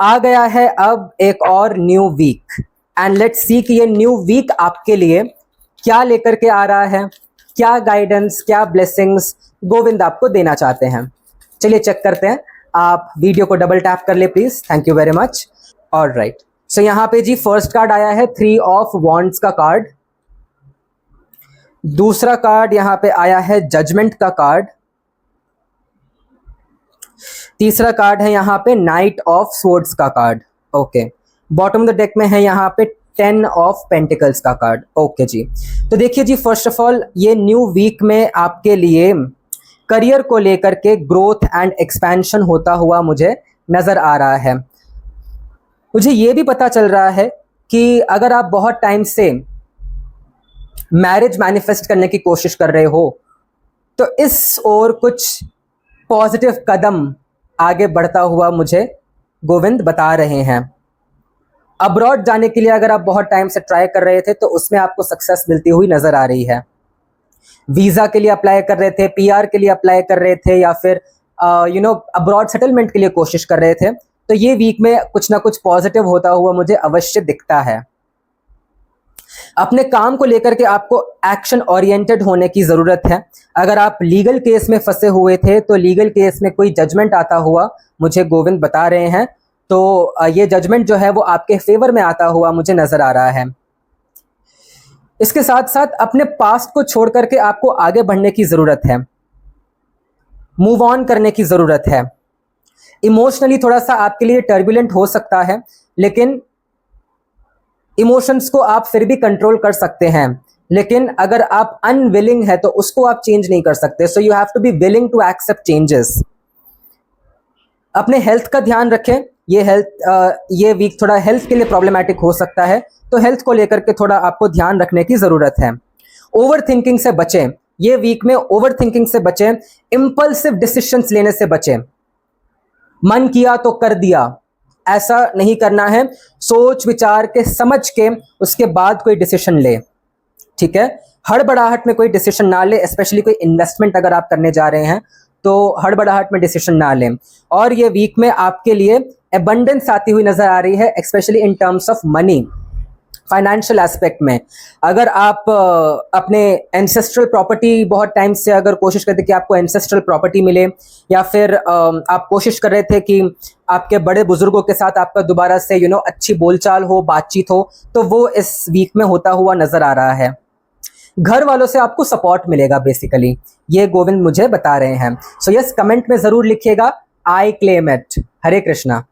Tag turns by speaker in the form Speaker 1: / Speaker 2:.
Speaker 1: आ गया है अब एक और new weekend let's see कि ये न्यू वीक आपके लिए क्या लेकर के आ रहा है, क्या गाइडेंस, क्या ब्लेसिंग्स गोविंद आपको देना चाहते हैं। चलिए चेक करते हैं। आप वीडियो को डबल टैप कर ले please, thank you very much. Alright, so यहाँ पे जी फर्स्ट कार्ड आया है 3 ऑफ वॉन्ड्स का कार्ड। दूसरा कार्ड यहाँ पे आया है जजमेंट का कार्ड। तीसरा कार्ड है यहाँ पे नाइट ऑफ स्वॉर्ड्स का card. Okay, bottom of the deck में है यहाँ पे 10 ऑफ पेंटिकल्स का कार्ड। ओके जी, तो देखिए जी, फर्स्ट ऑफ ऑल ये न्यू वीक में आपके लिए करियर को लेकर के ग्रोथ एंड एक्सपेंशन होता हुआ मुझे नजर आ रहा है। मुझे ये भी पता चल रहा है कि अगर आप बहुत टाइम से मैरिज मैनिफेस्ट करने की कोशिश कर रहे हो तो इस ओर कुछ पॉजिटिव कदम आगे बढ़ता हुआ मुझे गोविंद बता रहे हैं। अब्रॉड जाने के लिए अगर आप बहुत टाइम से ट्राई कर रहे थे तो उसमें आपको सक्सेस मिलती हुई नजर आ रही है। वीजा के लिए अप्लाई कर रहे थे, पीआर के लिए अप्लाई कर रहे थे, या फिर अब्रॉड सेटलमेंट के लिए कोशिश कर रहे थे, तो ये वीक में कुछ ना कुछ पॉजिटिव होता हुआ मुझे अवश्य दिखता है। अपने काम को लेकर के आपको एक्शन ओरिएंटेड होने की जरूरत है। अगर आप लीगल केस में फंसे हुए थे तो लीगल केस में कोई जजमेंट आता हुआ मुझे गोविंद बता रहे हैं, तो ये जजमेंट जो है वो आपके फेवर में आता हुआ मुझे नजर आ रहा है। इसके साथ साथ अपने पास्ट को छोड़ करके आपको आगे बढ़ने की जरूरत है, मूव ऑन करने की जरूरत है। इमोशनली थोड़ा सा आपके लिए टर्बुलेंट हो सकता है, लेकिन इमोशंस को आप फिर भी कंट्रोल कर सकते हैं। लेकिन अगर आप अनविलिंग है तो उसको आप चेंज नहीं कर सकते। So you have to be willing to accept changes. अपने हेल्थ का ध्यान रखें। ये वीक थोड़ा हेल्थ के लिए प्रॉब्लमैटिक हो सकता है, तो हेल्थ को लेकर के थोड़ा आपको ध्यान रखने की जरूरत है। ओवर थिंकिंग से बचें। ये वीक में ओवर थिंकिंग से बचें, इंपल्सिव डिसीजंस लेने से बचें। मन किया तो कर दिया, ऐसा नहीं करना है। सोच विचार के समझ के उसके बाद कोई डिसीजन ले, ठीक है। हड़बड़ाहट में कोई डिसीजन ना ले, स्पेशली कोई इन्वेस्टमेंट अगर आप करने जा रहे हैं तो हड़बड़ाहट में डिसीजन ना लें। और ये वीक में आपके लिए एबंडेंस आती हुई नजर आ रही है, specially in terms of money, financial aspect में। अगर आप अपने एंसेस्ट्रल प्रॉपर्टी बहुत टाइम से अगर कोशिश करते कि आपको एंसेस्ट्रल प्रॉपर्टी मिले, या फिर आप कोशिश कर रहे थे कि आपके बड़े बुजुर्गों के साथ आपका दोबारा से अच्छी बोलचाल हो, बातचीत हो, तो वो इस वीक में होता हुआ नजर आ रहा है। घर वालों से आपको सपोर्ट मिलेगा बेसिकली, ये गोविंद मुझे बता रहे हैं। सो यस, कमेंट में जरूर लिखिएगा, I claim it. Hare Krishna.